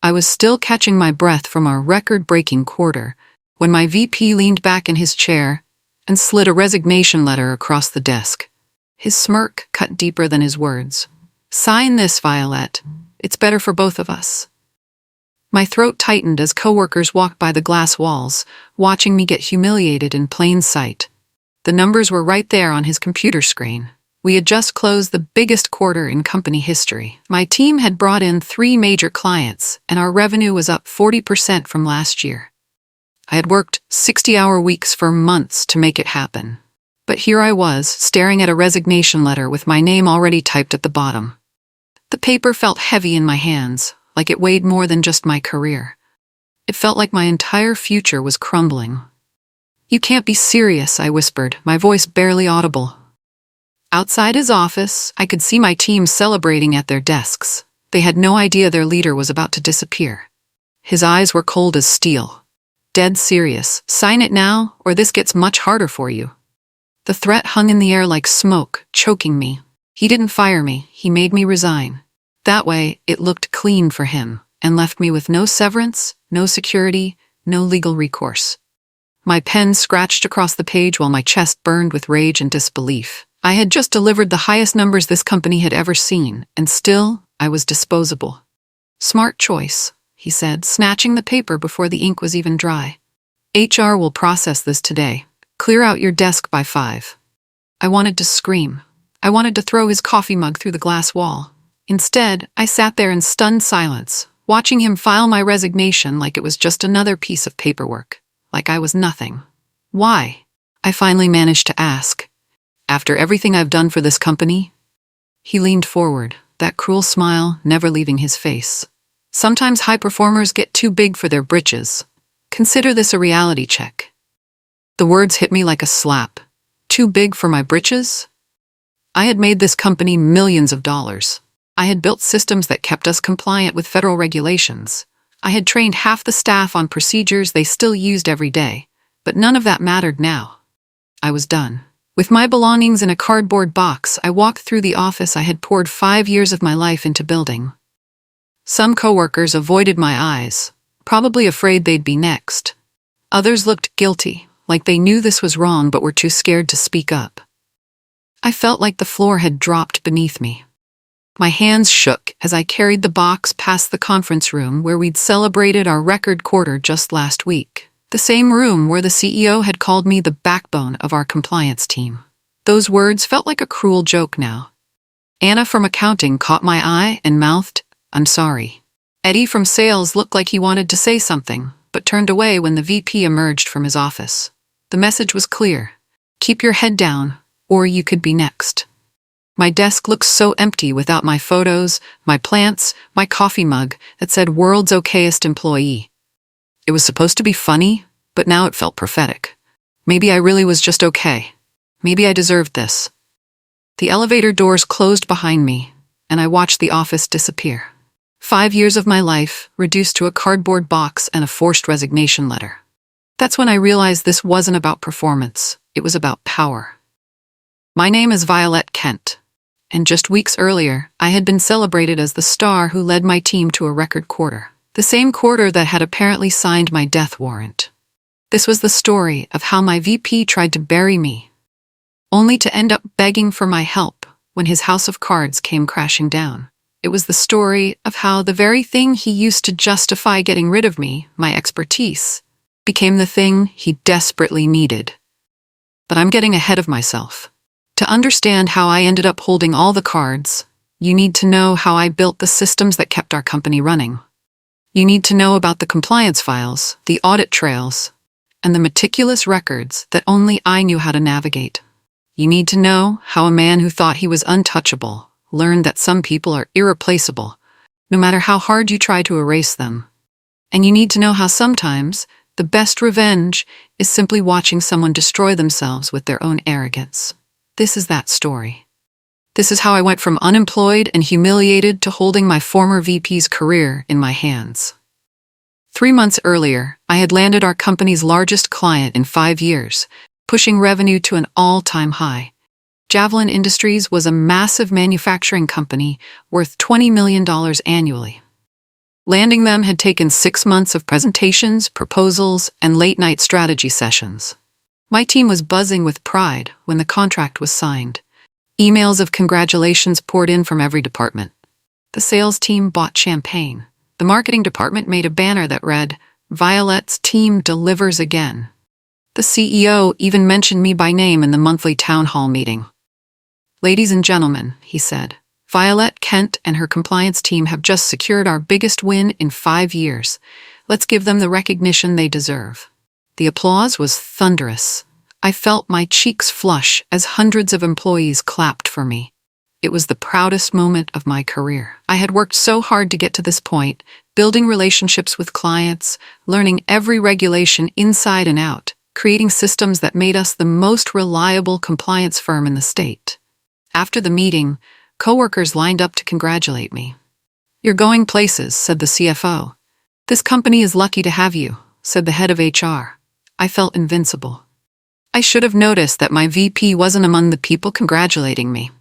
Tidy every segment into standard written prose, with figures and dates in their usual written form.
I was still catching my breath from our record-breaking quarter when my VP leaned back in his chair and slid a resignation letter across the desk. His smirk cut deeper than his words. "Sign this, Violet. It's better for both of us." My throat tightened as coworkers walked by the glass walls, watching me get humiliated in plain sight. The numbers were right there on his computer screen. We had just closed the biggest quarter in company history. My team had brought in 3 major clients, and our revenue was up 40% from last year. I had worked 60-hour weeks for months to make it happen. But here I was, staring at a resignation letter with my name already typed at the bottom. The paper felt heavy in my hands, like it weighed more than just my career. It felt like my entire future was crumbling. "You can't be serious," I whispered, my voice barely audible. Outside his office, I could see my team celebrating at their desks. They had no idea their leader was about to disappear. His eyes were cold as steel. Dead serious. "Sign it now, or this gets much harder for you." The threat hung in the air like smoke, choking me. He didn't fire me, he made me resign. That way, it looked clean for him, and left me with no severance, no security, no legal recourse. My pen scratched across the page while my chest burned with rage and disbelief. I had just delivered the highest numbers this company had ever seen, and still, I was disposable. "Smart choice," he said, snatching the paper before the ink was even dry. "HR will process this today. Clear out your desk by 5. I wanted to scream. I wanted to throw his coffee mug through the glass wall. Instead, I sat there in stunned silence, watching him file my resignation like it was just another piece of paperwork, like I was nothing. "Why?" I finally managed to ask. "After everything I've done for this company?" He leaned forward, that cruel smile never leaving his face. "Sometimes high performers get too big for their britches. Consider this a reality check." The words hit me like a slap. Too big for my britches? I had made this company millions of dollars. I had built systems that kept us compliant with federal regulations. I had trained half the staff on procedures they still used every day, but none of that mattered now. I was done. With my belongings in a cardboard box, I walked through the office I had poured 5 years of my life into building. Some coworkers avoided my eyes, probably afraid they'd be next. Others looked guilty, like they knew this was wrong but were too scared to speak up. I felt like the floor had dropped beneath me. My hands shook as I carried the box past the conference room where we'd celebrated our record quarter just last week. The same room where the CEO had called me the backbone of our compliance team. Those words felt like a cruel joke now. Anna from accounting caught my eye and mouthed, "I'm sorry." Eddie from sales looked like he wanted to say something, but turned away when the VP emerged from his office. The message was clear. Keep your head down, or you could be next. My desk looked so empty without my photos, my plants, my coffee mug that said "World's Okayest Employee." It was supposed to be funny, but now it felt prophetic. Maybe I really was just okay. Maybe I deserved this. The elevator doors closed behind me, and I watched the office disappear. 5 years of my life reduced to a cardboard box and a forced resignation letter. That's when I realized this wasn't about performance, it was about power. My name is Violet Kent, and just weeks earlier, I had been celebrated as the star who led my team to a record quarter. The same quarter that had apparently signed my death warrant. This was the story of how my VP tried to bury me, only to end up begging for my help when his house of cards came crashing down. It was the story of how the very thing he used to justify getting rid of me, my expertise, became the thing he desperately needed. But I'm getting ahead of myself. To understand how I ended up holding all the cards, you need to know how I built the systems that kept our company running. You need to know about the compliance files, the audit trails, and the meticulous records that only I knew how to navigate. You need to know how a man who thought he was untouchable learned that some people are irreplaceable, no matter how hard you try to erase them. And you need to know how sometimes the best revenge is simply watching someone destroy themselves with their own arrogance. This is that story. This is how I went from unemployed and humiliated to holding my former VP's career in my hands. 3 months earlier, I had landed our company's largest client in 5 years, pushing revenue to an all-time high. Javelin Industries was a massive manufacturing company worth $20 million annually. Landing them had taken 6 months of presentations, proposals, and late-night strategy sessions. My team was buzzing with pride when the contract was signed. Emails of congratulations poured in from every department. The sales team bought champagne. The marketing department made a banner that read, "Violet's team delivers again." The CEO even mentioned me by name in the monthly town hall meeting. "Ladies and gentlemen," he said, "Violet Kent and her compliance team have just secured our biggest win in 5 years. Let's give them the recognition they deserve." The applause was thunderous. I felt my cheeks flush as hundreds of employees clapped for me. It was the proudest moment of my career. I had worked so hard to get to this point, building relationships with clients, learning every regulation inside and out, creating systems that made us the most reliable compliance firm in the state. After the meeting, coworkers lined up to congratulate me. "You're going places," said the CFO. "This company is lucky to have you," said the head of HR. I felt invincible. I should have noticed that my VP wasn't among the people congratulating me.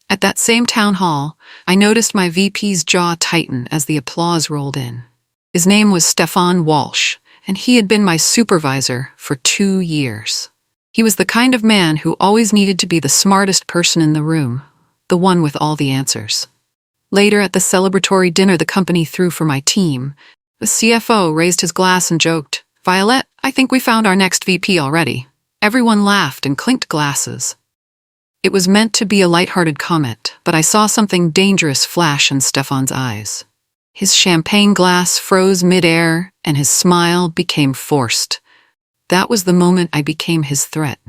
At that same town hall, I noticed my VP's jaw tighten as the applause rolled in. His name was Stefan Walsh, and he had been my supervisor for 2 years. He was the kind of man who always needed to be the smartest person in the room, the one with all the answers. Later at the celebratory dinner the company threw for my team, the CFO raised his glass and joked, "Violet, I think we found our next VP already." Everyone laughed and clinked glasses. It was meant to be a lighthearted comment, but I saw something dangerous flash in Stefan's eyes. His champagne glass froze mid-air, and his smile became forced. That was the moment I became his threat.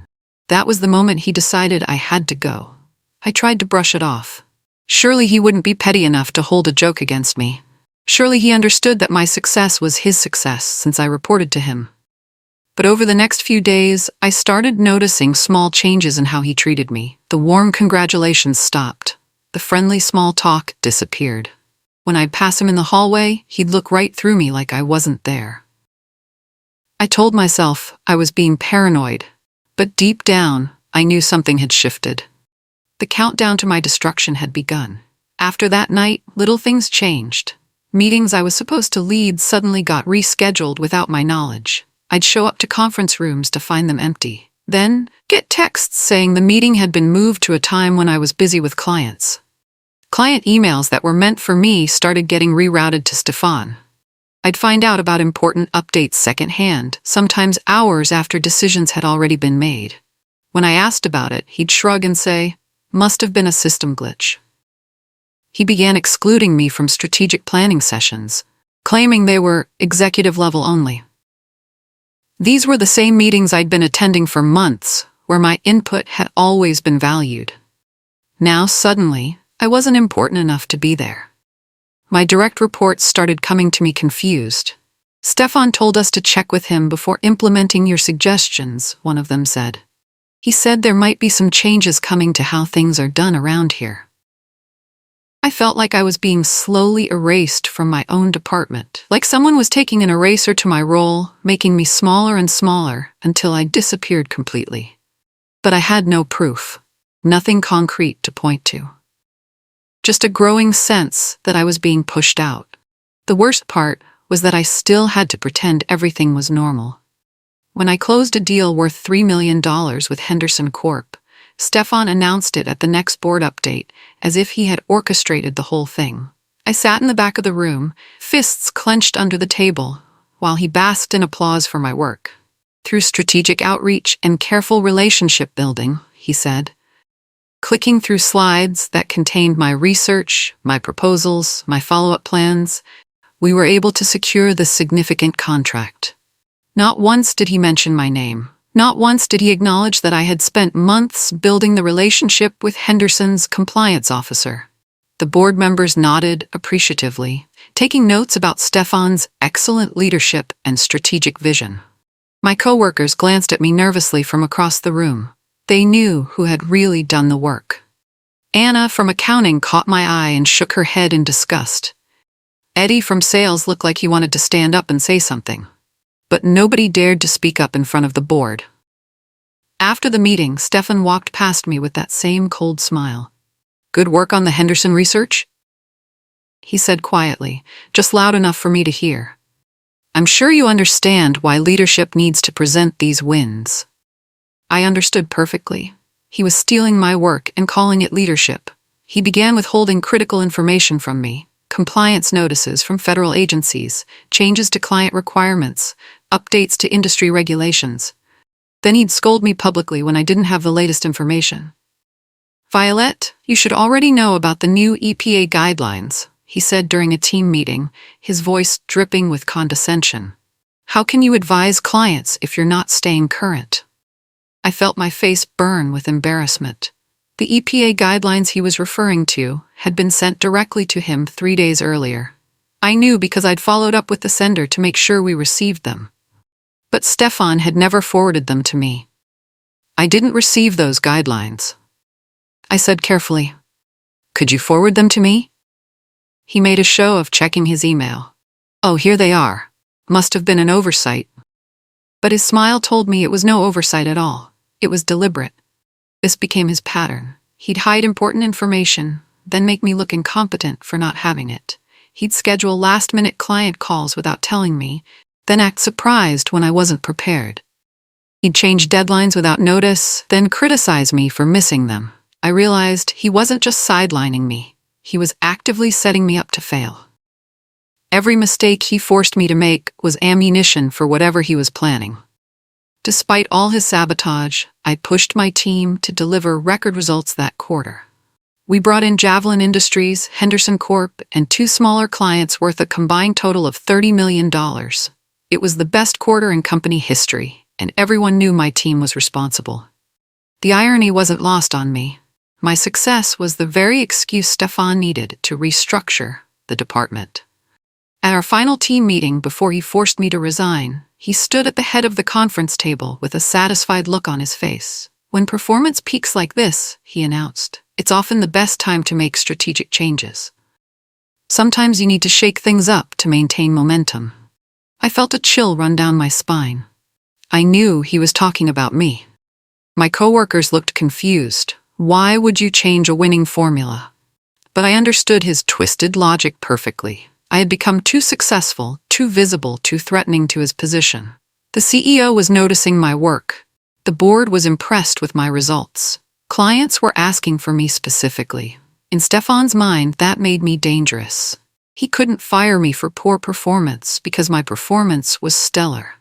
That was the moment he decided I had to go. I tried to brush it off. Surely he wouldn't be petty enough to hold a joke against me. Surely he understood that my success was his success since I reported to him. But over the next few days, I started noticing small changes in how he treated me. The warm congratulations stopped. The friendly small talk disappeared. When I'd pass him in the hallway, he'd look right through me like I wasn't there. I told myself I was being paranoid, but deep down, I knew something had shifted. The countdown to my destruction had begun. After that night, little things changed. Meetings I was supposed to lead suddenly got rescheduled without my knowledge. I'd show up to conference rooms to find them empty. Then, get texts saying the meeting had been moved to a time when I was busy with clients. Client emails that were meant for me started getting rerouted to Stefan. I'd find out about important updates secondhand, sometimes hours after decisions had already been made. When I asked about it, he'd shrug and say, "Must have been a system glitch." He began excluding me from strategic planning sessions, claiming they were executive level only. These were the same meetings I'd been attending for months, where my input had always been valued. Now, suddenly, I wasn't important enough to be there. My direct reports started coming to me confused. "Stefan told us to check with him before implementing your suggestions," one of them said. "He said there might be some changes coming to how things are done around here." I felt like I was being slowly erased from my own department, like someone was taking an eraser to my role, making me smaller and smaller until I disappeared completely. But I had no proof, nothing concrete to point to. Just a growing sense that I was being pushed out. The worst part was that I still had to pretend everything was normal. When I closed a deal worth $3 million with Henderson Corp., Stefan announced it at the next board update, as if he had orchestrated the whole thing. I sat in the back of the room, fists clenched under the table, while he basked in applause for my work. "Through strategic outreach and careful relationship building," he said, clicking through slides that contained my research, my proposals, my follow-up plans, we were able to secure this significant contract. Not once did he mention my name. Not once did he acknowledge that I had spent months building the relationship with Henderson's compliance officer. The board members nodded appreciatively, taking notes about Stefan's excellent leadership and strategic vision. My coworkers glanced at me nervously from across the room. They knew who had really done the work. Anna from accounting caught my eye and shook her head in disgust. Eddie from sales looked like he wanted to stand up and say something. But nobody dared to speak up in front of the board. After the meeting, Stefan walked past me with that same cold smile. "Good work on the Henderson research?" he said quietly, just loud enough for me to hear. "I'm sure you understand why leadership needs to present these wins." I understood perfectly. He was stealing my work and calling it leadership. He began withholding critical information from me: compliance notices from federal agencies, changes to client requirements, updates to industry regulations. Then he'd scold me publicly when I didn't have the latest information. "Violet, you should already know about the new EPA guidelines," he said during a team meeting, his voice dripping with condescension. "How can you advise clients if you're not staying current?" I felt my face burn with embarrassment. The EPA guidelines he was referring to had been sent directly to him 3 days earlier. I knew because I'd followed up with the sender to make sure we received them. But Stefan had never forwarded them to me. "I didn't receive those guidelines," I said carefully. "Could you forward them to me?" He made a show of checking his email. "Oh, here they are. Must have been an oversight." But his smile told me it was no oversight at all. It was deliberate. This became his pattern. He'd hide important information, then make me look incompetent for not having it. He'd schedule last-minute client calls without telling me, then act surprised when I wasn't prepared. He'd change deadlines without notice, then criticize me for missing them. I realized he wasn't just sidelining me. He was actively setting me up to fail. Every mistake he forced me to make was ammunition for whatever he was planning. Despite all his sabotage, I pushed my team to deliver record results that quarter. We brought in Javelin Industries, Henderson Corp., and 2 smaller clients worth a combined total of $30 million. It was the best quarter in company history, and everyone knew my team was responsible. The irony wasn't lost on me. My success was the very excuse Stefan needed to restructure the department. At our final team meeting before he forced me to resign, he stood at the head of the conference table with a satisfied look on his face. "When performance peaks like this," he announced, "it's often the best time to make strategic changes. Sometimes you need to shake things up to maintain momentum." I felt a chill run down my spine. I knew he was talking about me. My coworkers looked confused. Why would you change a winning formula? But I understood his twisted logic perfectly. I had become too successful, too visible, too threatening to his position. The CEO was noticing my work. The board was impressed with my results. Clients were asking for me specifically. In Stefan's mind, that made me dangerous. He couldn't fire me for poor performance because my performance was stellar.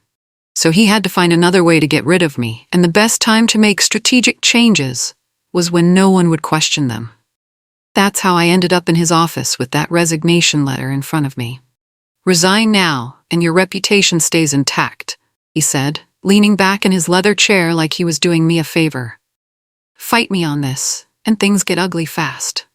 So he had to find another way to get rid of me, and the best time to make strategic changes was when no one would question them. That's how I ended up in his office with that resignation letter in front of me. "Resign now, and your reputation stays intact," he said, leaning back in his leather chair like he was doing me a favor. "Fight me on this, and things get ugly fast."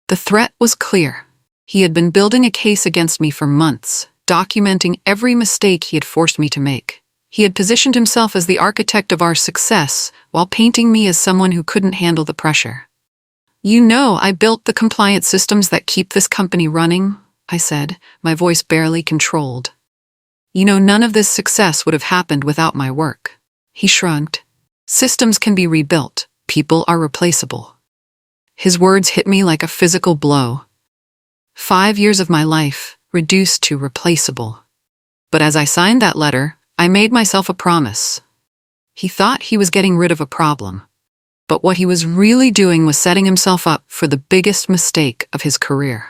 The threat was clear. He had been building a case against me for months, documenting every mistake he had forced me to make. He had positioned himself as the architect of our success, while painting me as someone who couldn't handle the pressure. "You know I built the compliance systems that keep this company running," I said, my voice barely controlled. "You know none of this success would have happened without my work." He shrugged. "Systems can be rebuilt. People are replaceable." His words hit me like a physical blow. 5 years of my life reduced to replaceable. But as I signed that letter, I made myself a promise. He thought he was getting rid of a problem. But what he was really doing was setting himself up for the biggest mistake of his career.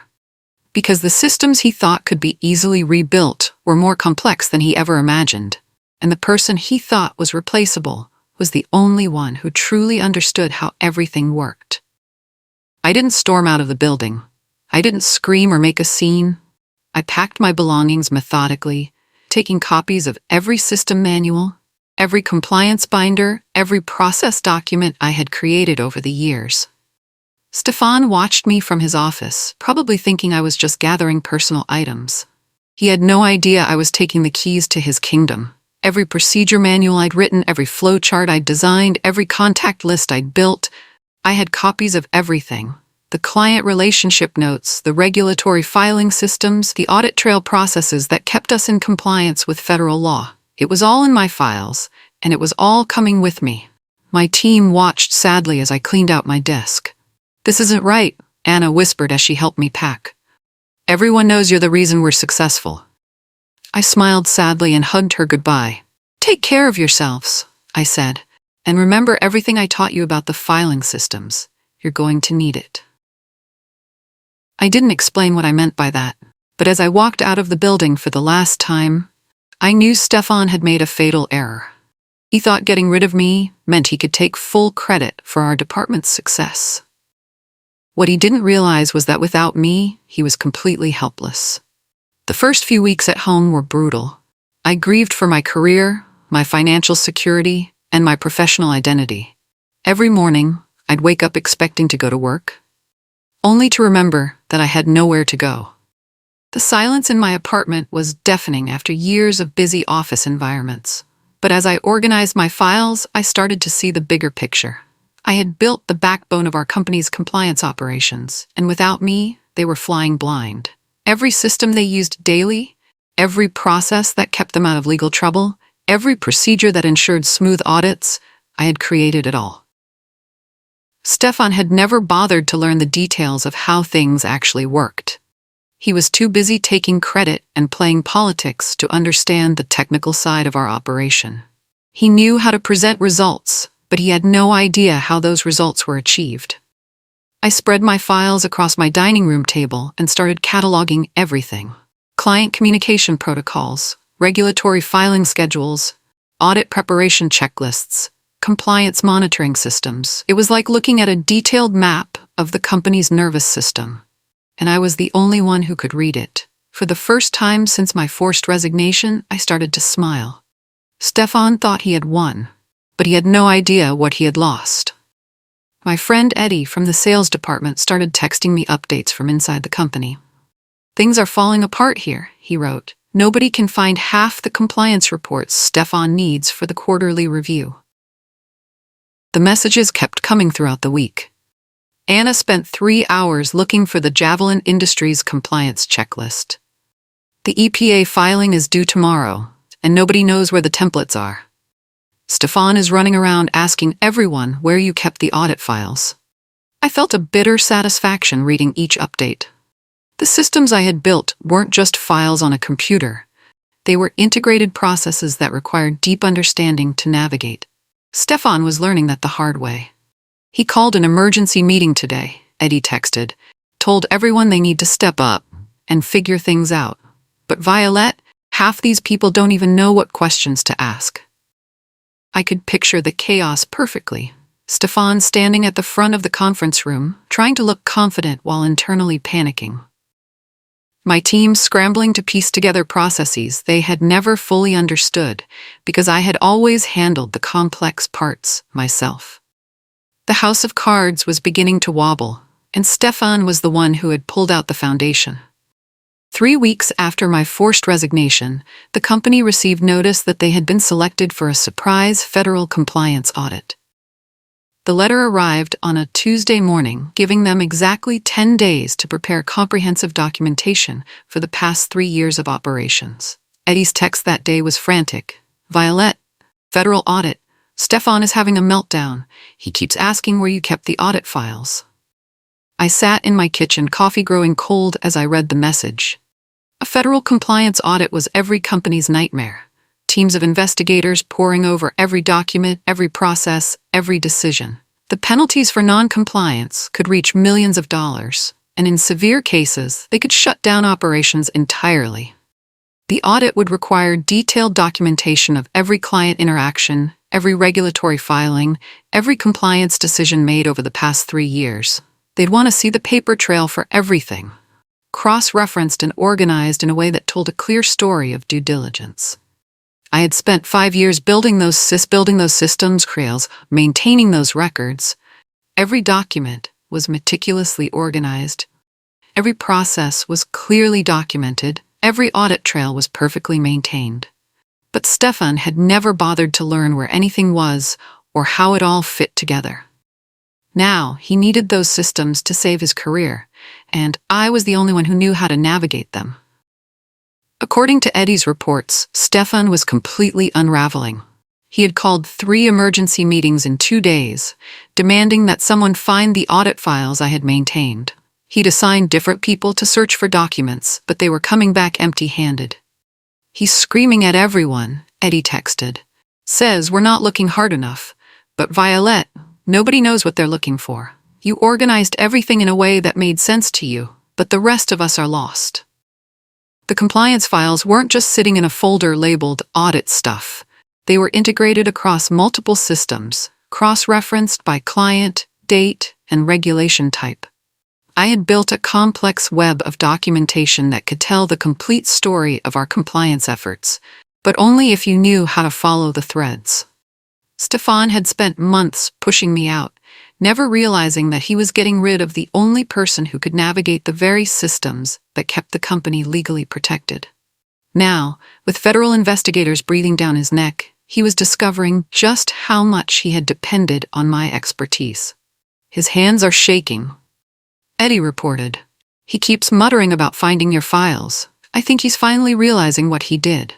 Because the systems he thought could be easily rebuilt were more complex than he ever imagined, and the person he thought was replaceable was the only one who truly understood how everything worked. I didn't storm out of the building. I didn't scream or make a scene. I packed my belongings methodically, taking copies of every system manual, every compliance binder, every process document I had created over the years. Stefan watched me from his office, probably thinking I was just gathering personal items. He had no idea I was taking the keys to his kingdom. Every procedure manual I'd written, every flowchart I'd designed, every contact list I'd built, I had copies of everything. The client relationship notes, the regulatory filing systems, the audit trail processes that kept us in compliance with federal law. It was all in my files, and it was all coming with me. My team watched sadly as I cleaned out my desk. "This isn't right," Anna whispered as she helped me pack. Everyone knows you're the reason we're successful." I smiled sadly and hugged her goodbye. "Take care of yourselves," I said, "and remember everything I taught you about the filing systems. You're going to need it." I didn't explain what I meant by that, but as I walked out of the building for the last time, I knew Stefan had made a fatal error. He thought getting rid of me meant he could take full credit for our department's success. What he didn't realize was that without me, he was completely helpless. The first few weeks at home were brutal. I grieved for my career, my financial security, and my professional identity. Every morning, I'd wake up expecting to go to work, only to remember that I had nowhere to go. The silence in my apartment was deafening after years of busy office environments. But as I organized my files, I started to see the bigger picture. I had built the backbone of our company's compliance operations, and without me, they were flying blind. Every system they used daily, every process that kept them out of legal trouble, every procedure that ensured smooth audits, I had created it all. Stefan had never bothered to learn the details of how things actually worked. He was too busy taking credit and playing politics to understand the technical side of our operation. He knew how to present results, but he had no idea how those results were achieved. I spread my files across my dining room table and started cataloging everything: client communication protocols, regulatory filing schedules, audit preparation checklists, compliance monitoring systems. It was like looking at a detailed map of the company's nervous system. And I was the only one who could read it. For the first time since my forced resignation, I started to smile. Stefan thought he had won, but he had no idea what he had lost. My friend Eddie from the sales department started texting me updates from inside the company. "Things are falling apart here," he wrote. "Nobody can find half the compliance reports Stefan needs for the quarterly review." The messages kept coming throughout the week. Anna spent 3 hours looking for the Javelin Industries compliance checklist. "The EPA filing is due tomorrow, and nobody knows where the templates are. Stefan is running around asking everyone where you kept the audit files." I felt a bitter satisfaction reading each update. The systems I had built weren't just files on a computer. They were integrated processes that required deep understanding to navigate. Stefan was learning that the hard way. "He called an emergency meeting today," Eddie texted, "told everyone they need to step up and figure things out. But Violet, half these people don't even know what questions to ask." I could picture the chaos perfectly. Stefan standing at the front of the conference room, trying to look confident while internally panicking. My team scrambling to piece together processes they had never fully understood because I had always handled the complex parts myself. The house of cards was beginning to wobble, and Stefan was the one who had pulled out the foundation. 3 weeks after my forced resignation, the company received notice that they had been selected for a surprise federal compliance audit. The letter arrived on a Tuesday morning, giving them exactly 10 days to prepare comprehensive documentation for the past 3 years of operations. Eddie's text that day was frantic. "Violet, federal audit. Stefan is having a meltdown. He keeps asking where you kept the audit files." I sat in my kitchen, coffee growing cold as I read the message. A federal compliance audit was every company's nightmare. Teams of investigators poring over every document, every process, every decision. The penalties for non-compliance could reach millions of dollars, and in severe cases, they could shut down operations entirely. The audit would require detailed documentation of every client interaction, every regulatory filing, every compliance decision made over the past 3 years. They'd want to see the paper trail for everything, cross-referenced and organized in a way that told a clear story of due diligence. I had spent 5 years building those systems, trails, maintaining those records. Every document was meticulously organized. Every process was clearly documented. Every audit trail was perfectly maintained. But Stefan had never bothered to learn where anything was or how it all fit together. Now, he needed those systems to save his career, and I was the only one who knew how to navigate them. According to Eddie's reports, Stefan was completely unraveling. He had called 3 emergency meetings in 2 days, demanding that someone find the audit files I had maintained. He'd assigned different people to search for documents, but they were coming back empty-handed. "He's screaming at everyone," Eddie texted. "Says we're not looking hard enough. But Violet, nobody knows what they're looking for. You organized everything in a way that made sense to you, but the rest of us are lost." The compliance files weren't just sitting in a folder labeled audit stuff. They were integrated across multiple systems, cross-referenced by client, date, and regulation type. I had built a complex web of documentation that could tell the complete story of our compliance efforts, but only if you knew how to follow the threads. Stefan had spent months pushing me out, never realizing that he was getting rid of the only person who could navigate the very systems that kept the company legally protected. Now, with federal investigators breathing down his neck, he was discovering just how much he had depended on my expertise. "His hands are shaking," Eddie reported. "He keeps muttering about finding your files. I think he's finally realizing what he did."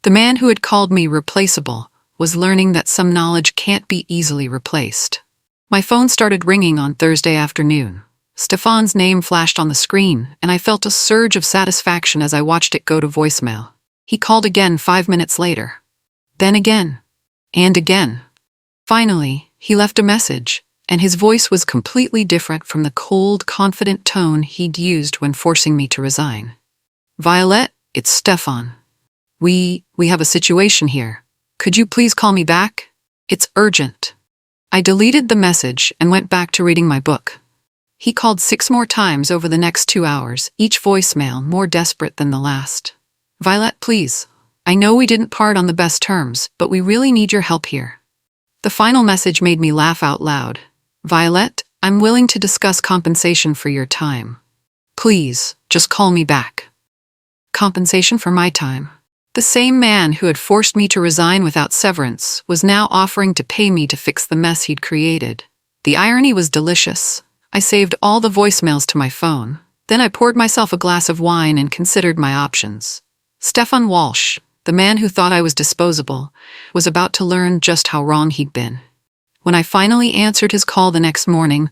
The man who had called me replaceable was learning that some knowledge can't be easily replaced. My phone started ringing on Thursday afternoon. Stefan's name flashed on the screen, and I felt a surge of satisfaction as I watched it go to voicemail. He called again 5 minutes later. Then again. And again. Finally, he left a message, and his voice was completely different from the cold, confident tone he'd used when forcing me to resign. "Violet, it's Stefan. We have a situation here. Could you please call me back? It's urgent." I deleted the message and went back to reading my book. He called 6 more times over the next 2 hours, each voicemail more desperate than the last. "Violet, please. I know we didn't part on the best terms, but we really need your help here." The final message made me laugh out loud. "Violet, I'm willing to discuss compensation for your time. Please, just call me back." Compensation for my time? The same man who had forced me to resign without severance was now offering to pay me to fix the mess he'd created. The irony was delicious. I saved all the voicemails to my phone. Then I poured myself a glass of wine and considered my options. Stefan Walsh, the man who thought I was disposable, was about to learn just how wrong he'd been. When I finally answered his call the next morning,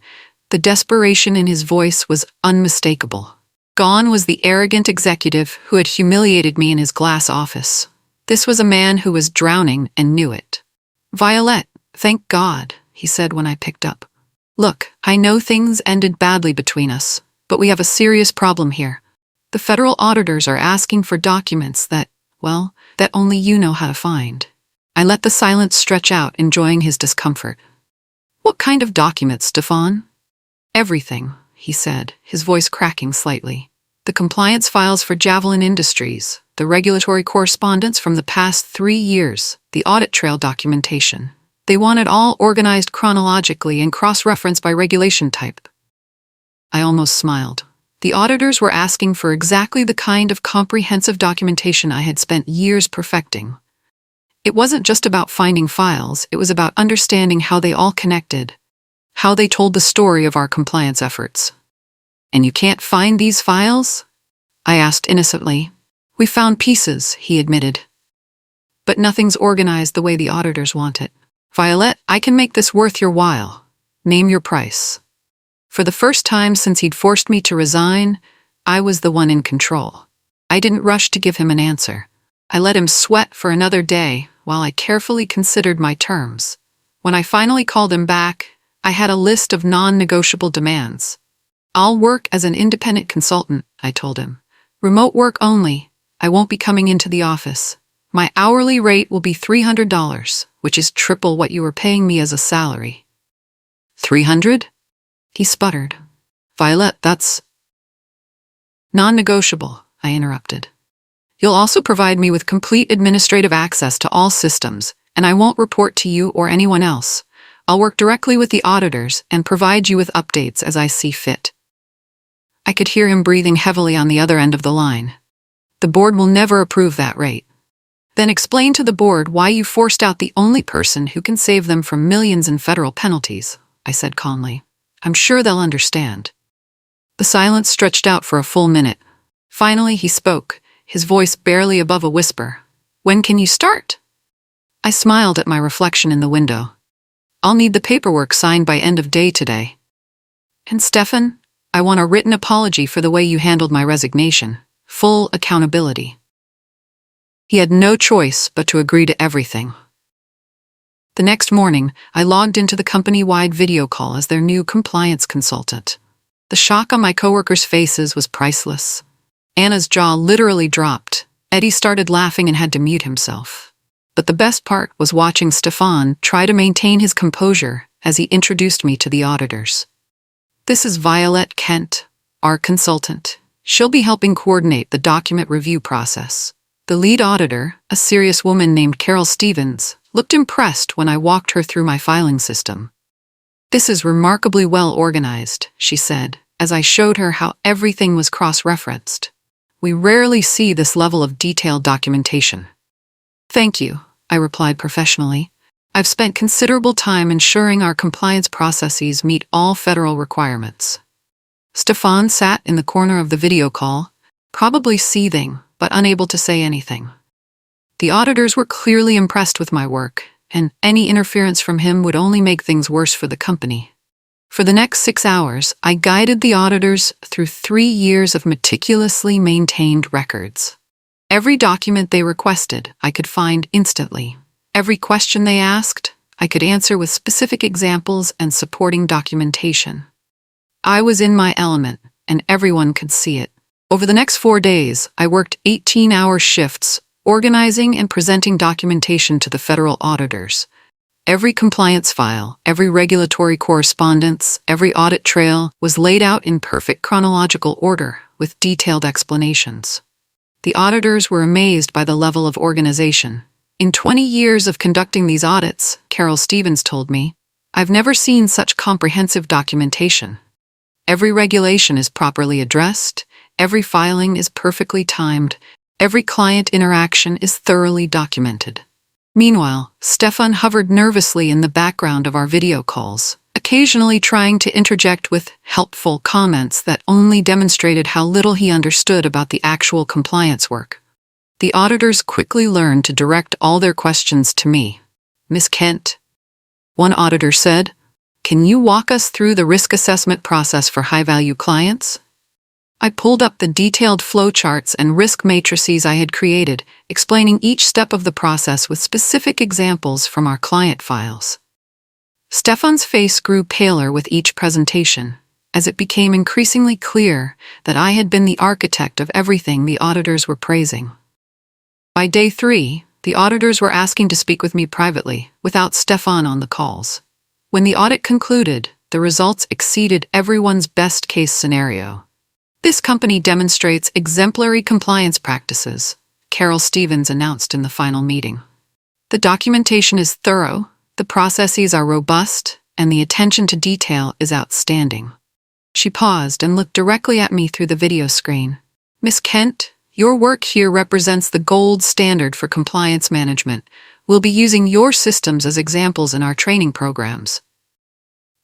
the desperation in his voice was unmistakable. Gone was the arrogant executive who had humiliated me in his glass office. This was a man who was drowning and knew it. "Violet, thank God," he said when I picked up. "Look, I know things ended badly between us, but we have a serious problem here. The federal auditors are asking for documents that only you know how to find." I let the silence stretch out, enjoying his discomfort. "What kind of documents, Stefan?" "Everything," he said, his voice cracking slightly. "The compliance files for Javelin Industries, the regulatory correspondence from the past 3 years, the audit trail documentation. They want it all organized chronologically and cross-referenced by regulation type." I almost smiled. The auditors were asking for exactly the kind of comprehensive documentation I had spent years perfecting. It wasn't just about finding files, it was about understanding how they all connected, how they told the story of our compliance efforts. "And you can't find these files?" I asked innocently. "We found pieces," he admitted. "But nothing's organized the way the auditors want it. Violet, I can make this worth your while. Name your price." For the first time since he'd forced me to resign, I was the one in control. I didn't rush to give him an answer. I let him sweat for another day while I carefully considered my terms. When I finally called him back, I had a list of non-negotiable demands. "I'll work as an independent consultant," I told him. "Remote work only. I won't be coming into the office. My hourly rate will be $300, which is triple what you were paying me as a salary." "300? He sputtered. "Violet, that's..." "Non-negotiable," I interrupted. "You'll also provide me with complete administrative access to all systems, and I won't report to you or anyone else. I'll work directly with the auditors and provide you with updates as I see fit." I could hear him breathing heavily on the other end of the line. "The board will never approve that rate." "Then explain to the board why you forced out the only person who can save them from millions in federal penalties," I said calmly. "I'm sure they'll understand." The silence stretched out for a full minute. Finally, he spoke, his voice barely above a whisper. "When can you start?" I smiled at my reflection in the window. "I'll need the paperwork signed by end of day today." "And Stefan?" I want a written apology for the way you handled my resignation. Full accountability." He had no choice but to agree to everything. The next morning, I logged into the company-wide video call as their new compliance consultant. The shock on my coworkers' faces was priceless. Anna's jaw literally dropped. Eddie started laughing and had to mute himself. But the best part was watching Stefan try to maintain his composure as he introduced me to the auditors. "This is Violet Kent, our consultant. She'll be helping coordinate the document review process." The lead auditor, a serious woman named Carol Stevens, looked impressed when I walked her through my filing system. "This is remarkably well organized," she said, as I showed her how everything was cross-referenced. "We rarely see this level of detailed documentation." "Thank you," I replied professionally. "I've spent considerable time ensuring our compliance processes meet all federal requirements." Stefan sat in the corner of the video call, probably seething, but unable to say anything. The auditors were clearly impressed with my work, and any interference from him would only make things worse for the company. For the next 6 hours, I guided the auditors through 3 years of meticulously maintained records. Every document they requested, I could find instantly. Every question they asked, I could answer with specific examples and supporting documentation. I was in my element, and everyone could see it. Over the next 4 days, I worked 18-hour shifts, organizing and presenting documentation to the federal auditors. Every compliance file, every regulatory correspondence, every audit trail was laid out in perfect chronological order, with detailed explanations. The auditors were amazed by the level of organization. "In 20 years of conducting these audits," Carol Stevens told me, "I've never seen such comprehensive documentation. Every regulation is properly addressed, every filing is perfectly timed, every client interaction is thoroughly documented." Meanwhile, Stefan hovered nervously in the background of our video calls, occasionally trying to interject with helpful comments that only demonstrated how little he understood about the actual compliance work. The auditors quickly learned to direct all their questions to me. "Miss Kent," one auditor said, "can you walk us through the risk assessment process for high-value clients?" I pulled up the detailed flowcharts and risk matrices I had created, explaining each step of the process with specific examples from our client files. Stefan's face grew paler with each presentation, as it became increasingly clear that I had been the architect of everything the auditors were praising. By day 3, the auditors were asking to speak with me privately, without Stefan on the calls. When the audit concluded, the results exceeded everyone's best-case scenario. "This company demonstrates exemplary compliance practices," Carol Stevens announced in the final meeting. "The documentation is thorough, the processes are robust, and the attention to detail is outstanding." She paused and looked directly at me through the video screen. "Miss Kent, your work here represents the gold standard for compliance management. We'll be using your systems as examples in our training programs."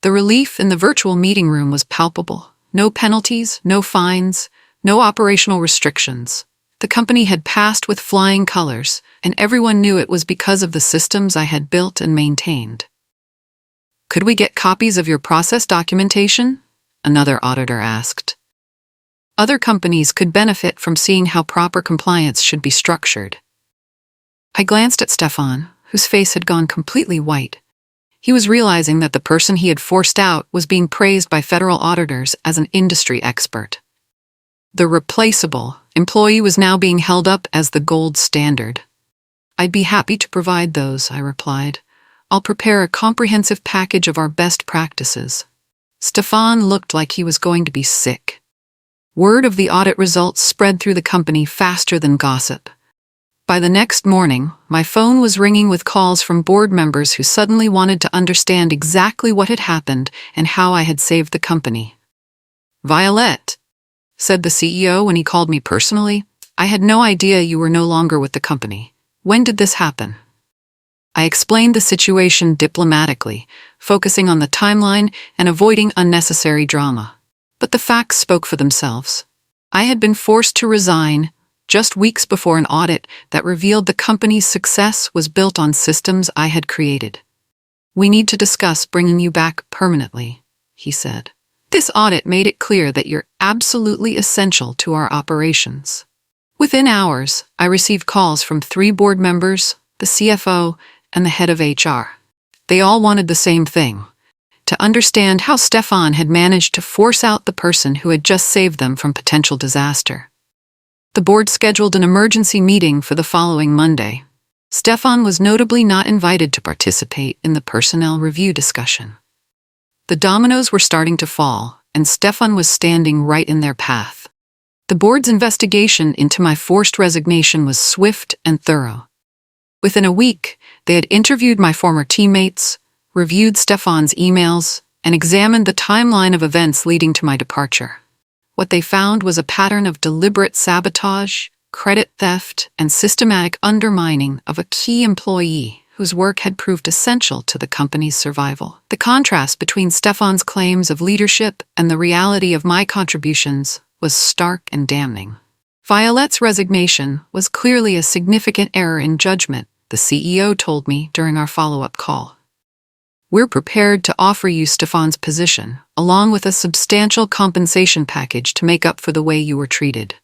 The relief in the virtual meeting room was palpable. No penalties, no fines, no operational restrictions. The company had passed with flying colors, and everyone knew it was because of the systems I had built and maintained. "Could we get copies of your process documentation?" another auditor asked. Other companies could benefit from seeing how proper compliance should be structured. I glanced at Stefan, whose face had gone completely white. He was realizing that the person he had forced out was being praised by federal auditors as an industry expert. The replaceable employee was now being held up as the gold standard. "I'd be happy to provide those," I replied. "I'll prepare a comprehensive package of our best practices." Stefan looked like he was going to be sick. Word of the audit results spread through the company faster than gossip. By the next morning, my phone was ringing with calls from board members who suddenly wanted to understand exactly what had happened and how I had saved the company. "Violet," said the CEO when he called me personally, "I had no idea you were no longer with the company. When did this happen?" I explained the situation diplomatically, focusing on the timeline and avoiding unnecessary drama. But the facts spoke for themselves. I had been forced to resign just weeks before an audit that revealed the company's success was built on systems I had created. "We need to discuss bringing you back permanently," he said. This audit made it clear that you're absolutely essential to our operations. Within hours, I received calls from 3 board members, the CFO, and the head of HR. They all wanted the same thing: to understand how Stefan had managed to force out the person who had just saved them from potential disaster. The board scheduled an emergency meeting for the following Monday. Stefan was notably not invited to participate in the personnel review discussion. The dominoes were starting to fall, and Stefan was standing right in their path. The board's investigation into my forced resignation was swift and thorough. Within a week, they had interviewed my former teammates, reviewed Stefan's emails, and examined the timeline of events leading to my departure. What they found was a pattern of deliberate sabotage, credit theft, and systematic undermining of a key employee whose work had proved essential to the company's survival. The contrast between Stefan's claims of leadership and the reality of my contributions was stark and damning. Violette's resignation was clearly a significant error in judgment, the CEO told me during our follow-up call. We're prepared to offer you Stefan's position, along with a substantial compensation package to make up for the way you were treated.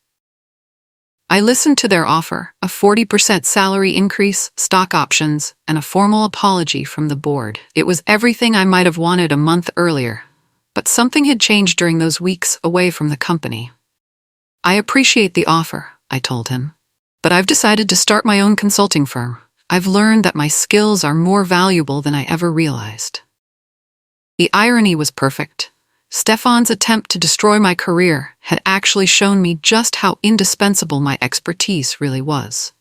I listened to their offer, a 40% salary increase, stock options, and a formal apology from the board. It was everything I might have wanted a month earlier, but something had changed during those weeks away from the company. I appreciate the offer, I told him, but I've decided to start my own consulting firm. I've learned that my skills are more valuable than I ever realized. The irony was perfect. Stefan's attempt to destroy my career had actually shown me just how indispensable my expertise really was.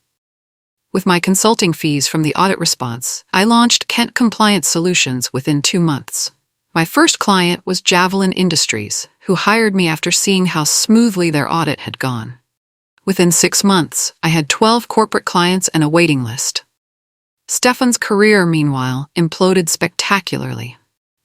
With my consulting fees from the audit response, I launched Kent Compliance Solutions within 2 months. My first client was Javelin Industries, who hired me after seeing how smoothly their audit had gone. Within 6 months, I had 12 corporate clients and a waiting list. Stefan's career, meanwhile, imploded spectacularly.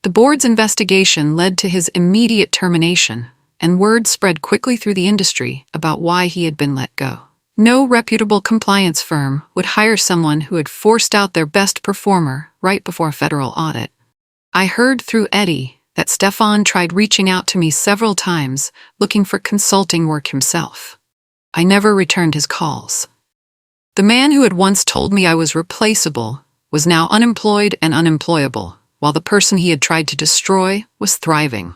The board's investigation led to his immediate termination, and word spread quickly through the industry about why he had been let go. No reputable compliance firm would hire someone who had forced out their best performer right before a federal audit. I heard through Eddie that Stefan tried reaching out to me several times, looking for consulting work himself. I never returned his calls. The man who had once told me I was replaceable was now unemployed and unemployable, while the person he had tried to destroy was thriving.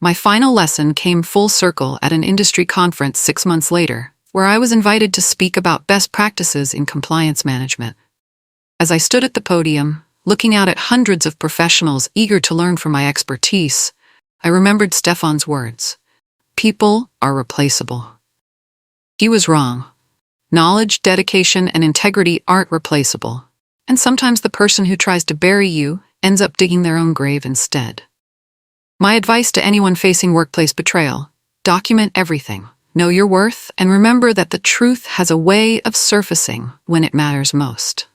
My final lesson came full circle at an industry conference 6 months later, where I was invited to speak about best practices in compliance management. As I stood at the podium, looking out at hundreds of professionals eager to learn from my expertise, I remembered Stefan's words: "People are replaceable." He was wrong. Knowledge, dedication, and integrity aren't replaceable, and sometimes the person who tries to bury you ends up digging their own grave instead. My advice to anyone facing workplace betrayal: document everything, know your worth, and remember that the truth has a way of surfacing when it matters most.